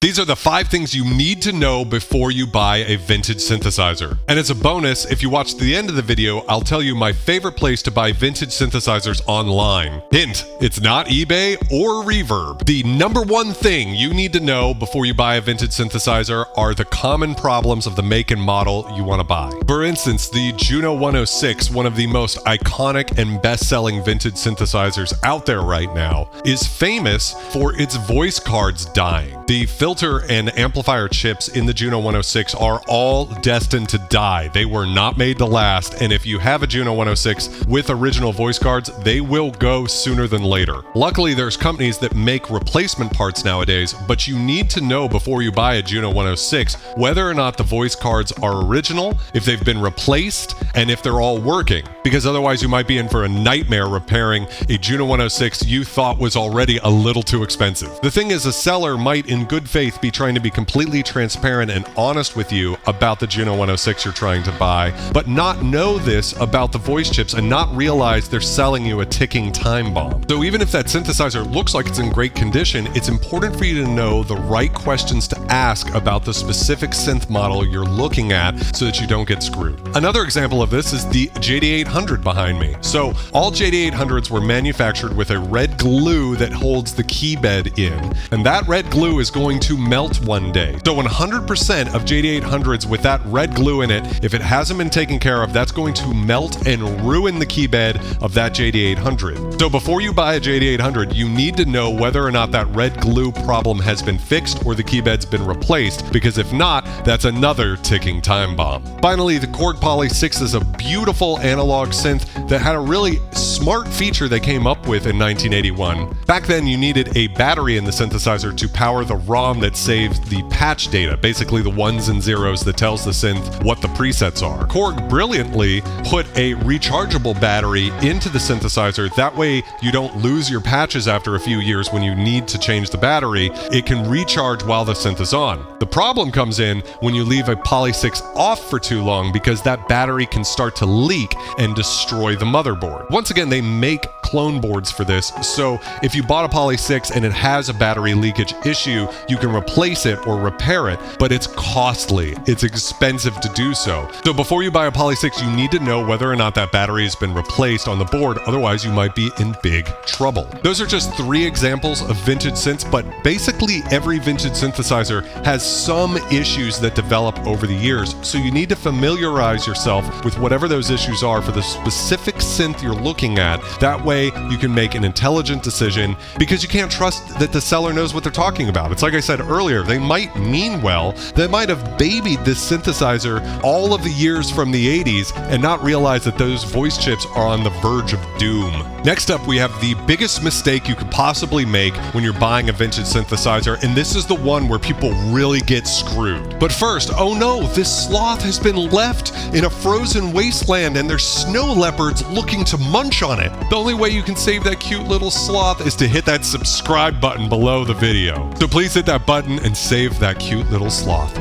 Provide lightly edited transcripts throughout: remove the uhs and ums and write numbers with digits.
These are the 5 things you need to know before you buy a vintage synthesizer. And as a bonus, if you watch to the end of the video, I'll tell you my favorite place to buy vintage synthesizers online. Hint, it's not eBay or Reverb. The number 1 thing you need to know before you buy a vintage synthesizer are the common problems of the make and model you want to buy. For instance, the Juno 106, one of the most iconic and best-selling vintage synthesizers out there right now, is famous for its voice cards dying. The filter and amplifier chips in the Juno 106 are all destined to die. They were not made to last, and if you have a Juno 106 with original voice cards, they will go sooner than later. Luckily, there's companies that make replacement parts nowadays, but you need to know before you buy a Juno 106 whether or not the voice cards are original, if they've been replaced, and if they're all working, because otherwise you might be in for a nightmare repairing a Juno 106 you thought was already a little too expensive. The thing is, a seller might in good faith be trying to be completely transparent and honest with you about the Juno 106 you're trying to buy, but not know this about the voice chips and not realize they're selling you a ticking time bomb. So even if that synthesizer looks like it's in great condition, it's important for you to know the right questions to ask about the specific synth model you're looking at so that you don't get screwed. Another example of this is the JD800 behind me. So all JD800s were manufactured with a red glue that holds the key bed in, and that red glue is going to melt one day. So 100% of JD800s with that red glue in it, if it hasn't been taken care of, that's going to melt and ruin the key bed of that JD800. So before you buy a JD800, you need to know whether or not that red glue problem has been fixed or the key bed's been replaced, because if not, that's another ticking time bomb. Finally, the Korg Poly 6 is a beautiful analog synth that had a really smart feature they came up with in 1981. Back then, you needed a battery in the synthesizer to power the ROM that saves the patch data, basically the ones and zeros that tells the synth what the presets are. Korg brilliantly put a rechargeable battery into the synthesizer. That way you don't lose your patches after a few years when you need to change the battery. It can recharge while the synth is on. The problem comes in when you leave a Poly 6 off for too long, because that battery can start to leak and destroy the motherboard. Once again, they make clone boards for this, so if you bought a Poly 6 and it has a battery leakage issue, you can replace it or repair it, but it's costly. It's expensive to do so. So before you buy a Poly 6, you need to know whether or not that battery has been replaced on the board, otherwise you might be in big trouble. Those are just 3 examples of vintage synths, but basically every vintage synthesizer has some issues that develop over the years, so you need to familiarize yourself with whatever those issues are for the specific synth you're looking at. That way you can make an intelligent decision, because you can't trust that the seller knows what they're talking about. It's like I said earlier, they might mean well. They might have babied this synthesizer all of the years from the 80s and not realize that those voice chips are on the verge of doom. Next up, we have the biggest mistake you could possibly make when you're buying a vintage synthesizer, and this is the one where people really get screwed. But first, oh no, this sloth has been left in a frozen wasteland and there's snow leopards looking to munch on it. The only way you can save that cute little sloth is to hit that subscribe button below the video. So please hit that button and save that cute little sloth.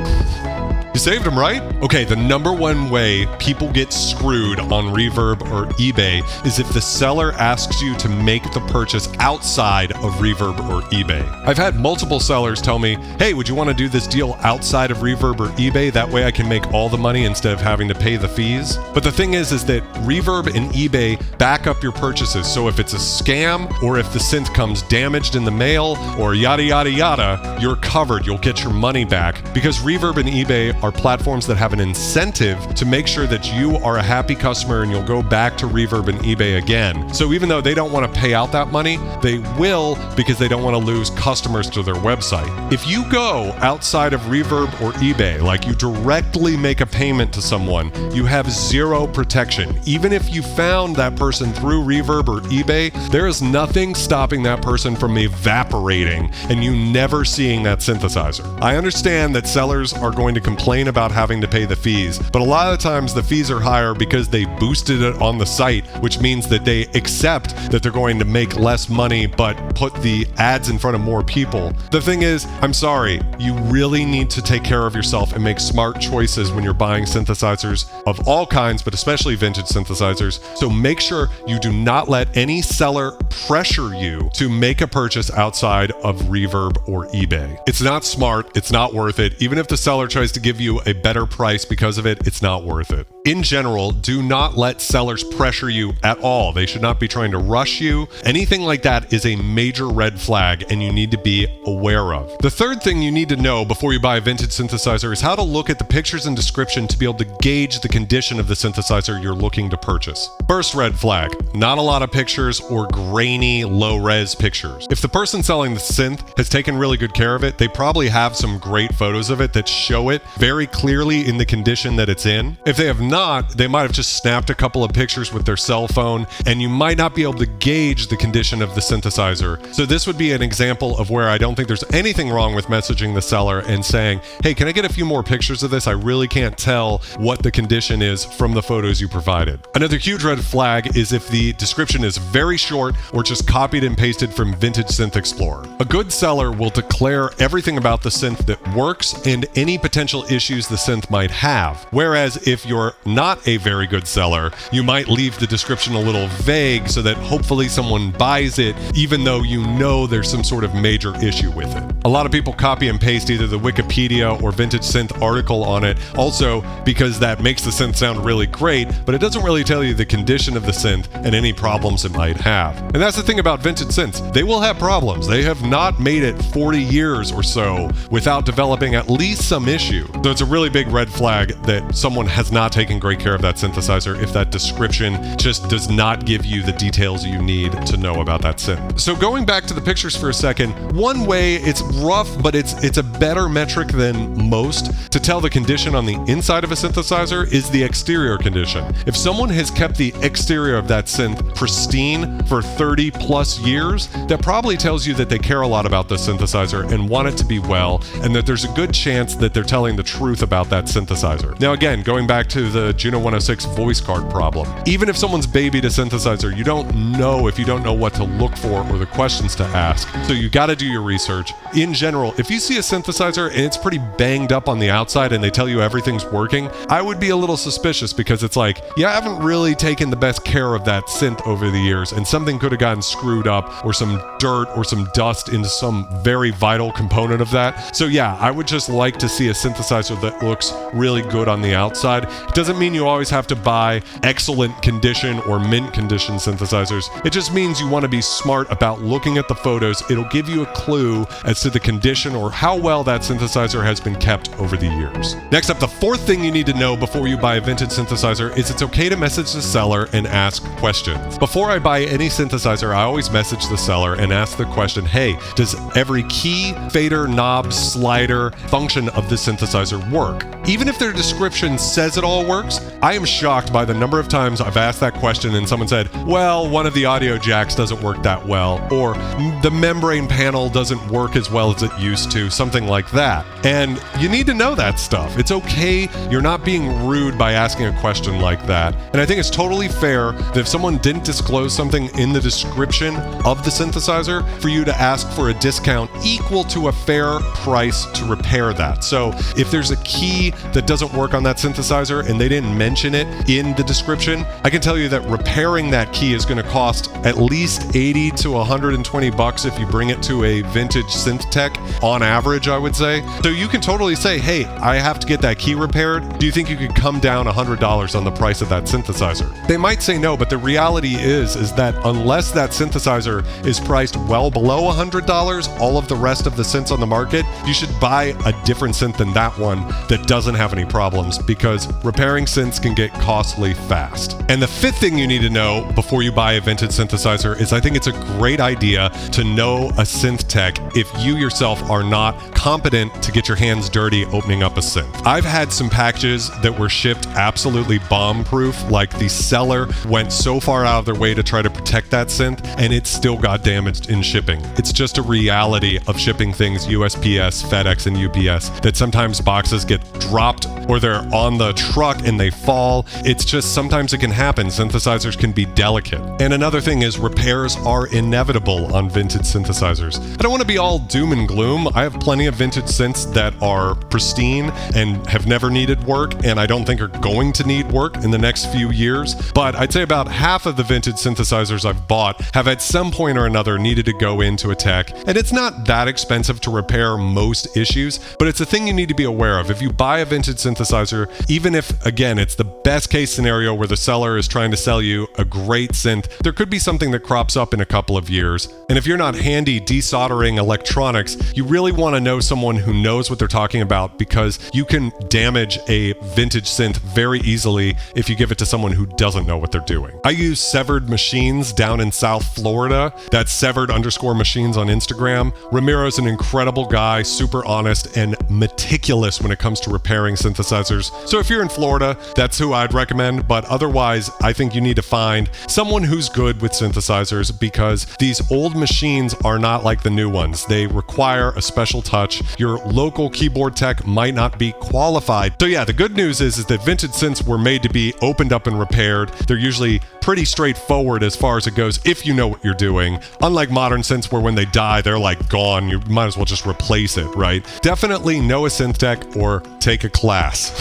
You saved him, right? Okay, the number 1 way people get screwed on Reverb or eBay is if the seller asks you to make the purchase outside of Reverb or eBay. I've had multiple sellers tell me, hey, would you want to do this deal outside of Reverb or eBay? That way I can make all the money instead of having to pay the fees. But the thing is that Reverb and eBay back up your purchases. So if it's a scam, or if the synth comes damaged in the mail, or yada yada yada, you're covered. You'll get your money back, because Reverb and eBay are platforms that have an incentive to make sure that you are a happy customer and you'll go back to Reverb and eBay again. So even though they don't want to pay out that money, they will, because they don't want to lose customers to their website. If you go outside of Reverb or eBay, like you directly make a payment to someone, you have 0 protection. Even if you found that person through Reverb or eBay, there is nothing stopping that person from evaporating and you never seeing that synthesizer. I understand that sellers are going to complain complain about having to pay the fees, but a lot of times the fees are higher because they boosted it on the site, which means that they accept that they're going to make less money but put the ads in front of more people. The thing is, I'm sorry, you really need to take care of yourself and make smart choices when you're buying synthesizers of all kinds, but especially vintage synthesizers. So make sure you do not let any seller pressure you to make a purchase outside of Reverb or eBay. It's not smart, it's not worth it. Even if the seller tries to give you a better price because of it, it's not worth it. In general, do not let sellers pressure you at all. They should not be trying to rush you. Anything like that is a major red flag and you need to be aware of. The third thing you need to know before you buy a vintage synthesizer is how to look at the pictures and description to be able to gauge the condition of the synthesizer you're looking to purchase. First red flag, not a lot of pictures or grainy, low-res pictures. If the person selling the synth has taken really good care of it, they probably have some great photos of it that show it very clearly in the condition that it's in. If they have not, they might have just snapped a couple of pictures with their cell phone, and you might not be able to gauge the condition of the synthesizer. So this would be an example of where I don't think there's anything wrong with messaging the seller and saying, hey, can I get a few more pictures of this? I really can't tell what the condition is from the photos you provided. Another huge red flag is if the description is very short or just copied and pasted from Vintage Synth Explorer. A good seller will declare everything about the synth that works and any potential issues the synth might have. Whereas if you're not a very good seller, you might leave the description a little vague so that hopefully someone buys it even though you know there's some sort of major issue with it. A lot of people copy and paste either the Wikipedia or Vintage Synth article on it, also because that makes the synth sound really great, but it doesn't really tell you the condition of the synth and any problems it might have. And that's the thing about vintage synths. They will have problems. They have not made it 40 years or so without developing at least some issue. So it's a really big red flag that someone has not taken great care of that synthesizer if that description just does not give you the details you need to know about that synth. So going back to the pictures for a second, one way, it's rough, but it's a better metric than most to tell the condition on the inside of a synthesizer is the exterior condition. If someone has kept the exterior of that synth pristine for 30 plus years, that probably tells you that they care a lot about the synthesizer and want it to be well, and that there's a good chance that they're telling the truth about that synthesizer. Now again, going back to the Juno 106 voice card problem, even if someone's babied a synthesizer, you don't know if you don't know what to look for or the questions to ask. So you got to do your research. In general, if you see a synthesizer and it's pretty banged up on the outside and they tell you everything's working, I would be a little suspicious because it's like, you haven't really taken the best care of that synth over the years and something could have gotten screwed up or some dirt or some dust into some very vital component of that. So yeah, I would just like to see a synthesizer that looks really good on the outside. It doesn't mean you always have to buy excellent condition or mint condition synthesizers. It just means you want to be smart about looking at the photos. It'll give you a clue as to the condition or how well that synthesizer has been kept over the years. Next up, the fourth thing you need to know before you buy a vintage synthesizer is it's okay to message the seller and ask questions. Before I buy any synthesizer, I always message the seller and ask the question, hey, does every key, fader, knob, slider, function of the synthesizer work? Even if their description says it all works, I am shocked by the number of times I've asked that question and someone said, well, one of the audio jacks doesn't work that well, or the membrane panel doesn't work as well as it used to, something like that. And you need to know that stuff. It's okay. You're not being rude by asking a question like that. And I think it's totally fair that if someone didn't disclose something in the description of the synthesizer, for you to ask for a discount equal to a fair price to repair that. So if there's a key that doesn't work on that synthesizer and they didn't mention it in the description, I can tell you that repairing that key is going to cost at least 80 to 120 bucks if you bring it to a vintage synth tech on average, I would say. So you can totally say, hey, I have to get that key repaired. Do you think you could come down $100 on the price of that synthesizer? They might say no, but the reality is that unless that synthesizer is priced well below $100, all of the rest of the synths on the market, you should buy a different synth than that one that doesn't have any problems, because repairing synths can get costly fast. And the fifth thing you need to know before you buy a vintage synthesizer synthesizer is I think it's a great idea to know a synth tech if you yourself are not competent to get your hands dirty opening up a synth. I've had some packages that were shipped absolutely bomb-proof, like the seller went so far out of their way to try to protect that synth, and it still got damaged in shipping. It's just a reality of shipping things USPS, FedEx, and UPS that sometimes boxes get dropped or they're on the truck and they fall. It's just sometimes it can happen. Synthesizers can be delicate. And another thing is repairs are inevitable on vintage synthesizers. I don't want to be all doom and gloom. I have plenty of vintage synths that are pristine and have never needed work, and I don't think are going to need work in the next few years. But I'd say about half of the vintage synthesizers I've bought have at some point or another needed to go into a tech. And it's not that expensive to repair most issues, but it's a thing you need to be aware of. If you buy a vintage synthesizer, even if, again, it's the best case scenario where the seller is trying to sell you a great synth, there could be something that crops up in a couple of years. And if you're not handy desoldering electronics, you really want to know someone who knows what they're talking about, because you can damage a vintage synth very easily if you give it to someone who doesn't know what they're doing. I use Severed Machines down in South Florida. That's Severed_Machines on Instagram. Ramiro's an incredible guy, super honest and meticulous when it comes to repairing synthesizers. So if you're in Florida, that's who I'd recommend. But otherwise, I think you need to find someone who's good with synthesizers, because these old machines are not like the new ones. They require a special touch. Your local keyboard tech might not be qualified. So yeah, the good news is that vintage synths were made to be opened up and repaired. They're usually pretty straightforward as far as it goes if you know what you're doing. Unlike modern synths where when they die, they're like gone. You might as well just replace it, right? Definitely know a synth tech or take a class.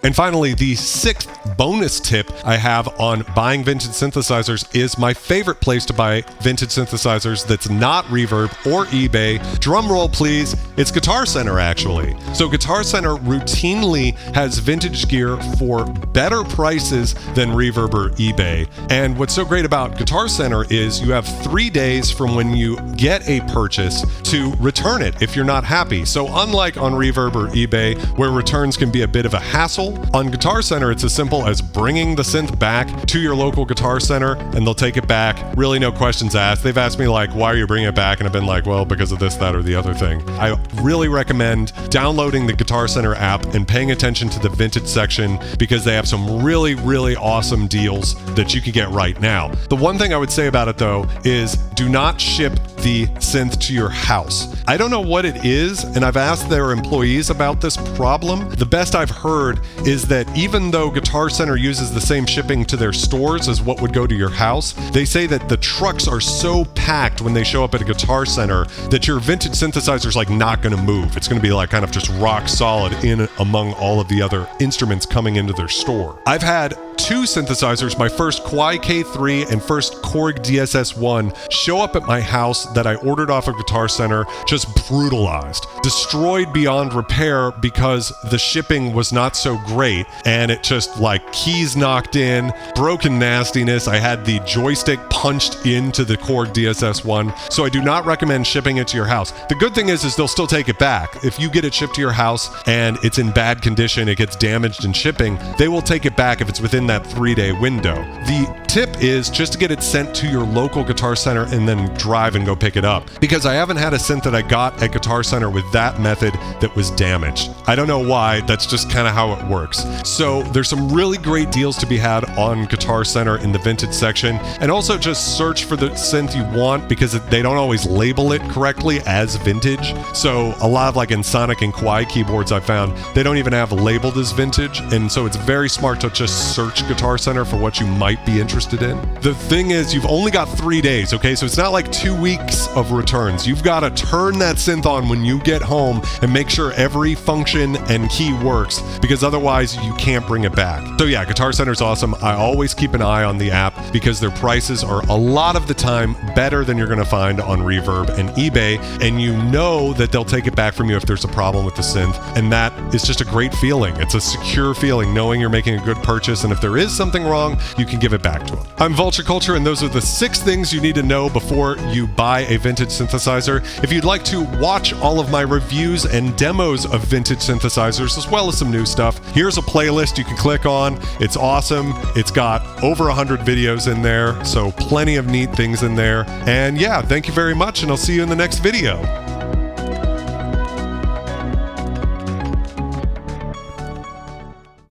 And finally, the sixth bonus tip I have on buying vintage synthesizers is my favorite place to buy vintage synthesizers that's not Reverb or eBay. Drum roll, please. It's Guitar Center, actually. So Guitar Center routinely has vintage gear for better prices than Reverb or eBay. And what's so great about Guitar Center is you have 3 days from when you get a purchase to return it if you're not happy. So unlike on Reverb or eBay, where returns can be a bit of a hassle, on Guitar Center, it's as simple as bringing the synth back to your local Guitar Center and they'll take it back. Really no questions asked. They've asked me like, why are you bringing it back? And I've been like, well, because of this, that, or the other thing. I really recommend downloading the Guitar Center app and paying attention to the vintage section, because they have some really, really awesome deals that you can get right now. The one thing I would say about it though is do not ship the synth to your house. I don't know what it is, and I've asked their employees about this problem. The best I've heard is that even though Guitar Center uses the same shipping to their stores as what would go to your house, they say that the trucks are so packed when they show up at a Guitar Center that your vintage synthesizer is like not going to move. It's going to be like kind of just rock solid in among all of the other instruments coming into their store. I've had 2 synthesizers, my first Kwai K3 and first Korg DSS1, show up at my house that I ordered off of Guitar Center, just brutalized, destroyed beyond repair because the shipping was not so great, and it just like keys knocked in, broken nastiness. I had the joystick punched into the Korg DSS1, so I do not recommend shipping it to your house. The good thing is they'll still take it back. If you get it shipped to your house and it's in bad condition, it gets damaged in shipping, they will take it back if it's within that 3-day window. The tip is just to get it sent to your local Guitar Center and then drive and go pick it up, because I haven't had a synth that I got at Guitar Center with that method that was damaged. I don't know why, that's just kind of how it works. So there's some really great deals to be had on Guitar Center in the vintage section, and also just search for the synth you want, because they don't always label it correctly as vintage. So a lot of like Ensoniq and Kwai keyboards I found, they don't even have labeled as vintage, and so it's very smart to just search Guitar Center for what you might be interested in. The thing is, you've only got 3 days, okay? So it's not like 2 weeks of returns. You've got to turn that synth on when you get home and make sure every function and key works, because otherwise you can't bring it back. So yeah, Guitar Center's awesome. I always keep an eye on the app because their prices are a lot of the time better than you're going to find on Reverb and eBay, and you know that they'll take it back from you if there's a problem with the synth, and that is just a great feeling. It's a secure feeling knowing you're making a good purchase, and if there is something wrong, you can give it back. to them. I'm Vulture Culture, and those are the 6 things you need to know before you buy a vintage synthesizer. If you'd like to watch all of my reviews and demos of vintage synthesizers, as well as some new stuff, here's a playlist you can click on. It's awesome. It's got over 100 videos in there, so plenty of neat things in there. And yeah, thank you very much, and I'll see you in the next video.